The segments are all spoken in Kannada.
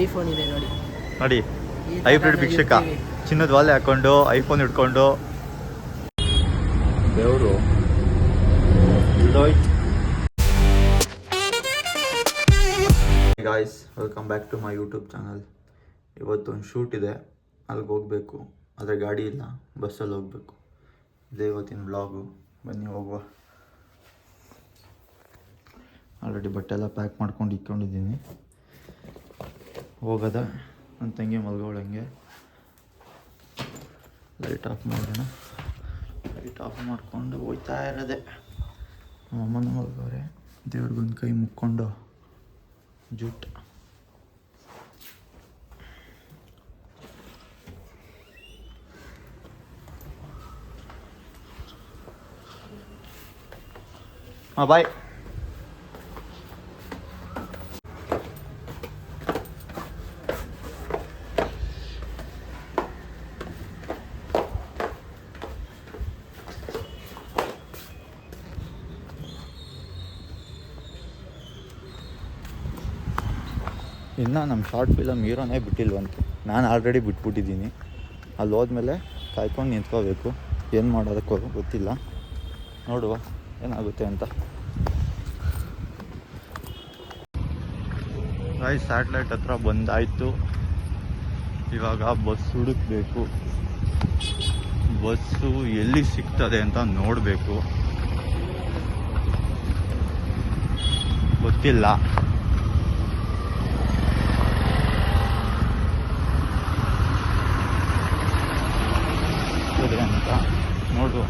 ಐಫೋನ್ ಇದೆ ನೋಡಿ ನೋಡಿ, ಹೈಬ್ರಿಡ್ ಭಿಕ್ಷಕ ಚಿನ್ನದ ವಾಲೆ ಹಾಕೊಂಡು ಐಫೋನ್ ಹಿಡ್ಕೊಂಡು ದೇವರು. Guys, welcome back to my YouTube channel. ಇವತ್ತೊಂದು ಶೂಟ್ ಇದೆ, ಅಲ್ಲಿಗೆ ಹೋಗಬೇಕು. ಆದರೆ ಗಾಡಿ ಇಲ್ಲ, ಬಸ್ಸಲ್ಲಿ ಹೋಗಬೇಕು. ಇದೇ ಇವತ್ತಿನ ಬ್ಲಾಗು. ಬನ್ನಿ ಹೋಗುವ. ಆಲ್ರೆಡಿ ಬಟ್ಟೆ ಎಲ್ಲ ಪ್ಯಾಕ್ ಮಾಡ್ಕೊಂಡು ಇಟ್ಕೊಂಡಿದ್ದೀನಿ. ಹೋಗೋದ ನನ್ನ ತಂಗಿ ಮಲ್ಗೋಳಂಗೆ. ಲೈಟ್ ಆಫ್ ಮಾಡೋಣ. ಲೈಟ್ ಆಫ್ ಮಾಡಿಕೊಂಡು ಹೋಗ್ತಾ ಇರೋದೆ. ನಮ್ಮಮ್ಮನ ಮಲ್ಗೋರೆ. ದೇವ್ರಿಗೊಂದು ಕೈ ಮುಕ್ಕೊಂಡು ಜೂಟ್. ಹಾಂ, ಬಾಯ್. ಇನ್ನು ನಮ್ಮ ಶಾರ್ಟ್ ಫಿಲಮ್ ಹೀರೋನೇ ಬಿಟ್ಟಿಲ್ವಂತೆ. ನಾನು ಆಲ್ರೆಡಿ ಬಿಟ್ಬಿಟ್ಟಿದ್ದೀನಿ. ಅಲ್ಲಿ ಹೋದ್ಮೇಲೆ ಕಾಯ್ಕೊಂಡು ನಿಂತ್ಕೋಬೇಕು. ಏನು ಮಾಡೋದಕ್ಕೋ ಗೊತ್ತಿಲ್ಲ, ನೋಡುವ ಏನಾಗುತ್ತೆ ಅಂತ. ಸ್ಯಾಟ್ಲೈಟ್ ಹತ್ರ ಬಂದಾಯಿತು. ಇವಾಗ ಬಸ್ ಹುಡುಕಬೇಕು. ಬಸ್ಸು ಎಲ್ಲಿ ಸಿಗ್ತದೆ ಅಂತ ನೋಡಬೇಕು. ಗೊತ್ತಿಲ್ಲ. ಅಂತ ನೋಡುವ.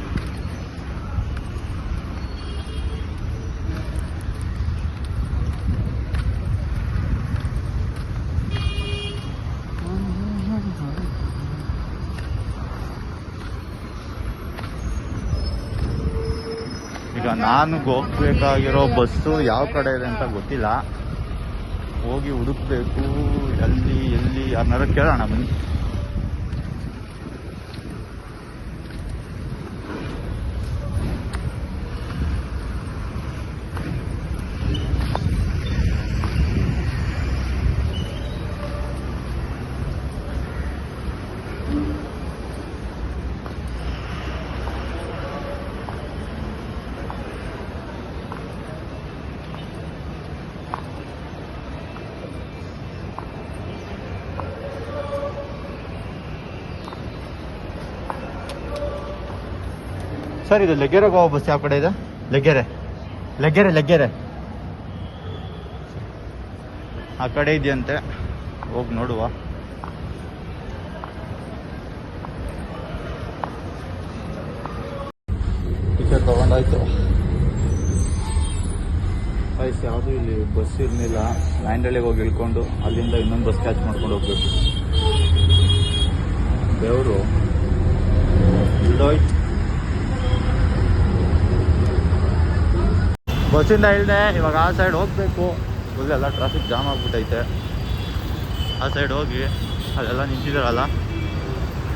ಈಗ ನಾನು ಹೋಗ್ಬೇಕಾಗಿರೋ ಬಸ್ಸು ಯಾವ ಕಡೆ ಇದೆ ಅಂತ ಗೊತ್ತಿಲ್ಲ. ಹೋಗಿ ಹುಡುಕ್ಬೇಕು. ಎಲ್ಲಿ ಯಾರನ್ನಾರ ಕೇಳೋಣ ಬನ್ನಿ. ಸರ್, ಇದು ಲೆಗ್ಗೆರೆಗೆ ಹೋಗೋ ಬಸ್ ಯಾವ ಕಡೆ ಇದೆ? ಲೆಗ್ಗೆರೆ ಆ ಕಡೆ ಇದೆಯಂತೆ. ಹೋಗಿ ನೋಡುವ. ಟಿಕೆಟ್ ತೊಗೊಂಡಾಯ್ತು. ಯಾವುದೂ ಇಲ್ಲಿ ಬಸ್ ಇರಲಿಲ್ಲ. ಲ್ಯಾಂಡಳ್ಳಿಗೆ ಹೋಗಿ ಇಳ್ಕೊಂಡು ಅಲ್ಲಿಂದ ಇನ್ನೊಂದು ಬಸ್ ಕ್ಯಾಚ್ ಮಾಡ್ಕೊಂಡು ಹೋಗ್ಬೇಕು. ದೇವರು ಇಲ್ದೋಯ್ತು. ಬಸ್ಸಿಂದ ಇಲ್ಲದೆ ಇವಾಗ ಆ ಸೈಡ್ ಹೋಗಬೇಕು. ಫುಲ್ಲೆಲ್ಲ ಟ್ರಾಫಿಕ್ ಜಾಮ್ ಆಗಿಬಿಟ್ಟೈತೆ. ಆ ಸೈಡ್ ಹೋಗಿ ಅಲ್ಲೆಲ್ಲ ನಿಂತಿದ್ದಾರಲ್ಲ,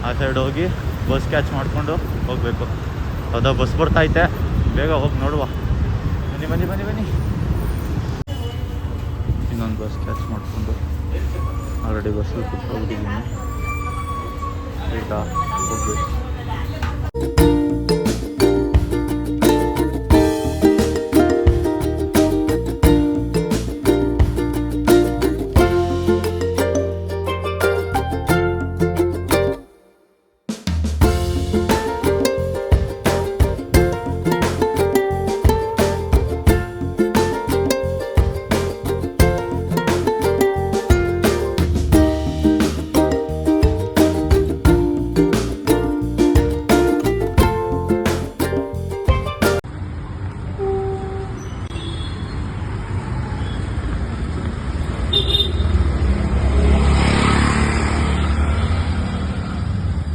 ಆ ಸೈಡ್ ಹೋಗಿ ಬಸ್ ಕ್ಯಾಚ್ ಮಾಡಿಕೊಂಡು ಹೋಗಬೇಕು. ಯಾವುದೋ ಬಸ್ ಬರ್ತೈತೆ, ಬೇಗ ಹೋಗಿ ನೋಡುವ. ಬನ್ನಿ. ಇನ್ನೊಂದು ಬಸ್ ಕ್ಯಾಚ್ ಮಾಡಿಕೊಂಡು ಆಲ್ರೆಡಿ ಬಸ್ಸಲ್ಲಿ ಕೂತ್ಕೊಂಡ್ಬಿಟ್ಟಿದ್ದೀನಿ. ಈಗ ಹೋಗ್ಬೇಕು.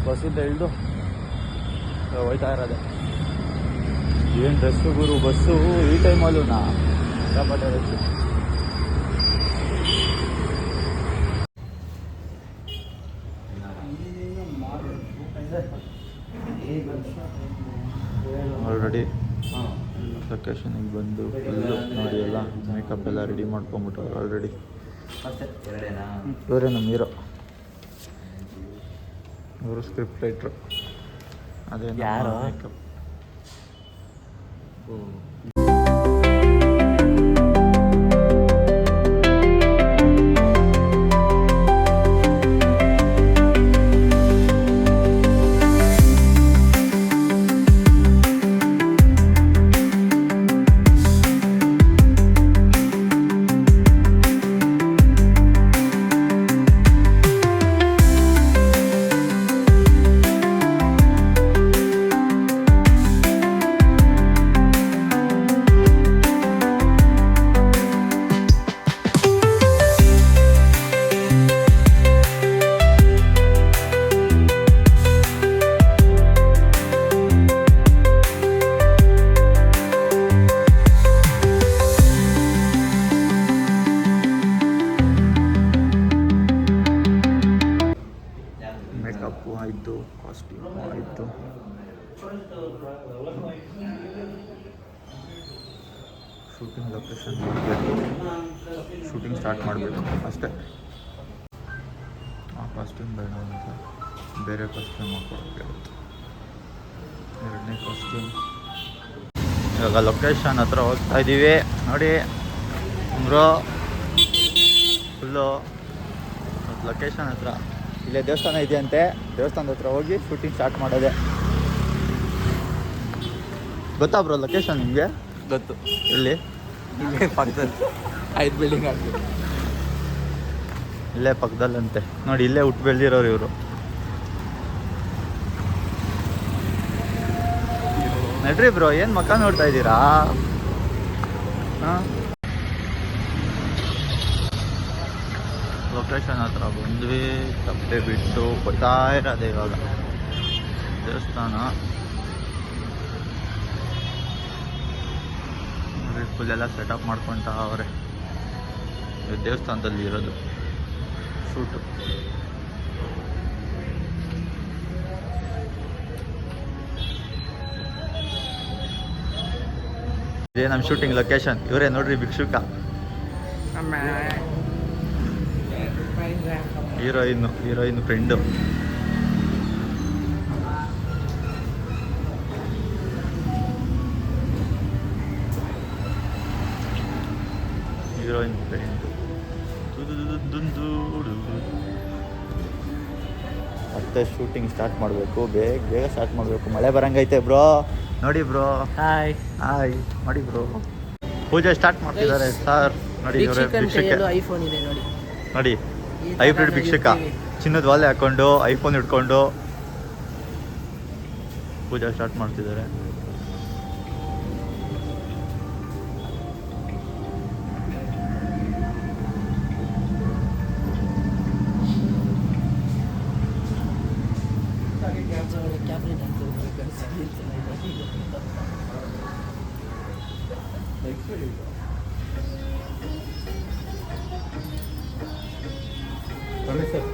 ಬಸ್ಸಿಂದ ಇಳಿದು ಹೋಯ್ತಾ ಇರೋದೆ. ಏನು ಡ್ರೆಸ್ಸು ಗುರು, ಬಸ್ಸು ಈ ಟೈಮಲ್ಲೂ ಸಿಕ್ಕಾಪಟ್ಟೆ ರಶ್ಶು. ಆಲ್ರೆಡಿ ಲೊಕೇಶನಿಗೆ ಬಂದು ಫುಲ್ಲು ನೋಡಿ ಎಲ್ಲ ಮೇಕಪ್ ಎಲ್ಲ ರೆಡಿ ಮಾಡ್ಕೊಂಬಿಟ್ಟವ್ರು ಆಲ್ರೆಡಿ. ಇವರೇ ನಮ್ಮ ಹೀರೋ, ಇವರು ಸ್ಕ್ರಿಪ್ಟ್ ರೈಟ್ರು. ಅದೇ ಯಾರು? ಮೇಕಪ್. ಮೇಕಪ್ಪು ಆಯಿತು, ಕಾಸ್ಟ್ಯೂಮು ಆಯಿತು. ಶೂಟಿಂಗ್ ಲೊಕೇಶನ್ ಮಾಡಬೇಕು, ಶೂಟಿಂಗ್ ಸ್ಟಾರ್ಟ್ ಮಾಡಬೇಕು ಅಷ್ಟೇ. ಆ ಕಾಸ್ಟ್ಯೂಮ್ ಬೇಡ ಅಂತ ಬೇರೆ ಕಾಸ್ಟ್ಯೂಮ್ ಹಾಕೊಡೋಕ್ಕೆ, ಎರಡನೇ ಕಾಸ್ಟ್ಯೂಮ್. ಇವಾಗ ಲೊಕೇಶನ್ ಹತ್ರ ಹೋಗ್ತಾ ಇದ್ದೀವಿ. ನೋಡಿ ಬ್ರೋ, ಫುಲ್ಲು ಲೊಕೇಶನ್ ಹತ್ರ ಇಲ್ಲೇ ದೇವಸ್ಥಾನ ಇದೆಯಂತೆ, ದೇವಸ್ಥಾನದ ಹತ್ರ ಹೋಗಿ ಶೂಟಿಂಗ್ ಸ್ಟಾರ್ಟ್ ಮಾಡೋದೆ. ಗೊತ್ತಾ ಬ್ರೋ ಲೊಕೇಶನ್ ನಿಮಗೆ? ಗೊತ್ತು. ಇಲ್ಲಿ ಇಲ್ಲೇ ಪಕ್ಕದಲ್ಲಿ 5 ಬಿಲ್ಡಿಂಗ್ ಆಗ್ತದೆ. ಇಲ್ಲೇ ಪಕ್ಕದಲ್ಲಂತೆ. ನೋಡಿ ಇಲ್ಲೇ ಹುಟ್ಟು ಬೆಳೆದಿರೋರು ಇವರು. ನಡ್ರಿ ಬ್ರೋ, ಏನು ಮಕ್ಕ ನೋಡ್ತಾ ಇದ್ದೀರಾ? ಹಾಂ, ಲೊಕೇಶನ್ ಹತ್ರ ಬಂದ್ವಿ. ತಪ್ಪೆ ಬಿಟ್ಟು ಬರ್ತಾ ಇರೋದೆ ಇವಾಗ ದೇವಸ್ಥಾನ. ಫುಲ್ಲೆಲ್ಲ ಸೆಟಪ್ ಮಾಡ್ಕೊತ ಅವರೇ. ದೇವಸ್ಥಾನದಲ್ಲಿ ಇರೋದು ಶೂಟು. ಇದೇ ನಮ್ಮ ಶೂಟಿಂಗ್ ಲೊಕೇಶನ್. ಇವರೇ ನೋಡ್ರಿ ಭಿಕ್ಷುಕ, ಹೀರೋಯಿನ್ ಫ್ರೆಂಡು. Heroine friend. ಮತ್ತೆ ಶೂಟಿಂಗ್ ಸ್ಟಾರ್ಟ್ ಮಾಡಬೇಕು, ಬೇಗ ಸ್ಟಾರ್ಟ್ ಮಾಡಬೇಕು. ಮಳೆ ಬರಂಗೈತೆ ಬ್ರೋ. ನೋಡಿ ಬ್ರೋ, ಹಾಯ್ ಹಾಯ್ ಮಾಡಿ ಬ್ರೋ. ಪೂಜೆ ಸ್ಟಾರ್ಟ್ ಮಾಡ್ತಿದ್ದಾರೆ ಸರ್. ನೋಡಿ ಇವರೇ ಭಿಕ್ಷುಕ. ಐಫೋನ್ ಇದೆ ನೋಡಿ, ನೋಡಿ ಹೈಬ್ರಿಡ್ ಭಿಕ್ಷುಕ. ಚಿನ್ನದ ವಾಲೆ ಹಾಕೊಂಡು ಐಫೋನ್ ಹಿಡ್ಕೊಂಡು ಪೂಜೆ ಸ್ಟಾರ್ಟ್ ಮಾಡ್ತಿದ್ದಾರೆ. ಸರ್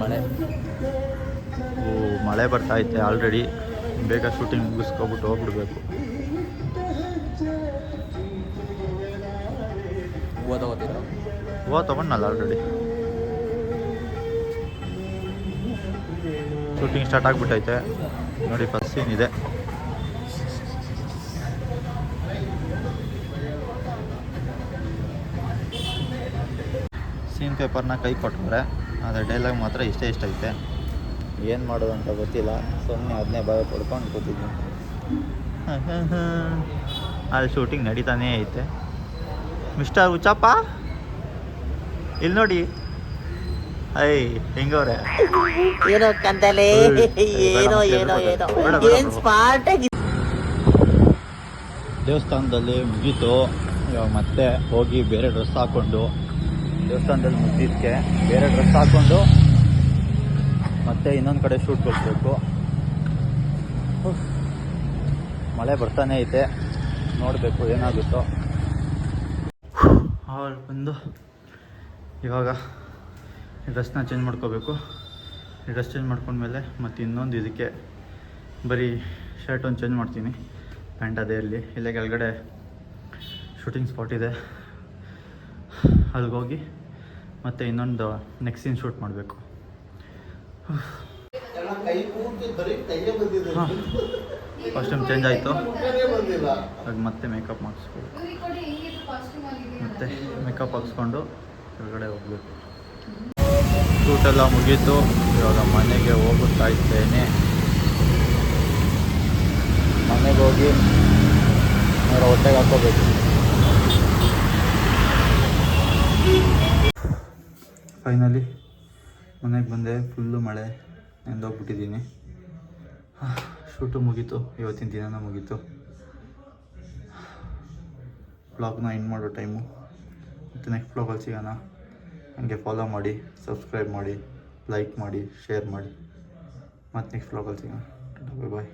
ಮಳೆ ಮಳೆ ಬರ್ತಾ ಐತೆ ಆಲ್ರೆಡಿ. ಬೇಗ ಶೂಟಿಂಗ್ ಮುಗಿಸ್ಕೊಬಿಟ್ಟು ಹೋಗ್ಬಿಡ್ಬೇಕು. ಹೂವು ತಗೋತೀರಾ? ಹೂವು ತೊಗೊಂಡಲ್ಲ ಆಲ್ರೆಡಿ. ಶೂಟಿಂಗ್ ಸ್ಟಾರ್ಟ್ ಆಗಿಬಿಟ್ಟೈತೆ ನೋಡಿ. ಫಸ್ಟ್ ಸೀನ್ ಇದೆ. ಸೀನ್ ಪೇಪರ್ನ ಕೈ ಕೊಟ್ಟರೆ ಆದರೆ ಡೈಲಾಗ್ ಮಾತ್ರ ಇಷ್ಟ ಐತೆ. ಏನು ಮಾಡೋದು ಅಂತ ಗೊತ್ತಿಲ್ಲ. ಸೊನ್ನೆ ಅದನ್ನೇ ಬಾಯ ಪಡ್ಕೊಂಡು ಕೂತಿದ್ವಿ. ಅಲ್ಲಿ ಶೂಟಿಂಗ್ ನಡೀತಾನೇ ಐತೆ. ಮಿಸ್ಟರ್ ಉಚ್ಚಪ್ಪ ಇಲ್ಲಿ ನೋಡಿ. ಐ ಹೆಂಗವ್ರೆ ಏನೋ ಕಂದಲೆ ಏನೋ ಏನೋ ಏನೋ ಏನ್ ಸ್ಮಾರ್ಟ್ ಆಗಿ. ದೇವಸ್ಥಾನದಲ್ಲಿ ಮುಗೀತು. ಇವಾಗ ಮತ್ತೆ ಹೋಗಿ ಬೇರೆ ಡ್ರೆಸ್ ಹಾಕ್ಕೊಂಡು, ದೇವಸ್ಥಾನದಲ್ಲಿ ಮುಗಿದಕ್ಕೆ ಬೇರೆ ಡ್ರೆಸ್ ಹಾಕ್ಕೊಂಡು ಮತ್ತೆ ಇನ್ನೊಂದು ಕಡೆ ಶೂಟ್ ಹೋಗ್ಬೇಕು. ಮಳೆ ಬರ್ತಾನೆ ಐತೆ, ನೋಡಬೇಕು ಏನಾಗುತ್ತೋ. ಅವ್ರು ಬಂದು ಇವಾಗ ಈ ಡ್ರೆಸ್ನ ಚೇಂಜ್ ಮಾಡ್ಕೋಬೇಕು. ಈ ಡ್ರೆಸ್ ಚೇಂಜ್ ಮಾಡ್ಕೊಂಡ್ಮೇಲೆ ಮತ್ತು ಇನ್ನೊಂದು ಇದಕ್ಕೆ ಬರೀ ಶರ್ಟ್ ಒಂದು ಚೇಂಜ್ ಮಾಡ್ತೀನಿ. ಪ್ಯಾಂಟ್ ಅದೇ ಇರಲಿ. ಇಲ್ಲೇ ಕೆಳಗಡೆ ಶೂಟಿಂಗ್ ಸ್ಪಾಟ್ ಇದೆ, ಅಲ್ಲಿಗೋಗಿ ಮತ್ತು ಇನ್ನೊಂದು ನೆಕ್ಸ್ಟ್ ಸೀನ್ ಶೂಟ್ ಮಾಡಬೇಕು. ಫಸ್ಟ್ ಟೈಮ್ ಚೇಂಜ್ ಆಯಿತು. ಇವಾಗ ಮತ್ತೆ ಮೇಕಪ್ ಮಾಡಿಸ್ಬೇಕು. ಮತ್ತು ಮೇಕಪ್ ಹಾಕ್ಸ್ಕೊಂಡು ಕೆಳಗಡೆ ಹೋಗಬೇಕು. ಶೂಟೆಲ್ಲ ಮುಗೀತು. ಇವಾಗ ಮನೆಗೆ ಹೋಗುತ್ತಾ ಇದ್ದೇನೆ. ಮನೆಗೆ ಹೋಗಿ ಹೊಟ್ಟೆಗೆ ಹಾಕ್ಕೋಬೇಕು. ಫೈನಲಿ ಮನೆಗೆ ಬಂದೆ. ಫುಲ್ಲು ಮಳೆ, ನೆಂದೋಗ್ಬಿಟ್ಟಿದ್ದೀನಿ. ಶೂಟು ಮುಗೀತು. ಇವತ್ತಿನ ದಿನನೂ ಮುಗೀತು. ವ್ಲಾಗ್ನ ಎಂಡ್ ಮಾಡೋ ಟೈಮು. ಮತ್ತು ನೆಕ್ಸ್ಟ್ ವ್ಲಾಗಲ್ಲಿ ಸಿಗೋಣ. ನನಗೆ ಫಾಲೋ ಮಾಡಿ, ಸಬ್ಸ್ಕ್ರೈಬ್ ಮಾಡಿ, ಲೈಕ್ ಮಾಡಿ, ಶೇರ್ ಮಾಡಿ. ಮತ್ತು ನೆಕ್ಸ್ಟ್ ವ್ಲಾಗಲ್ಲಿ ಸಿಗೋಣ. ಬಾಯ್ ಬಾಯ್.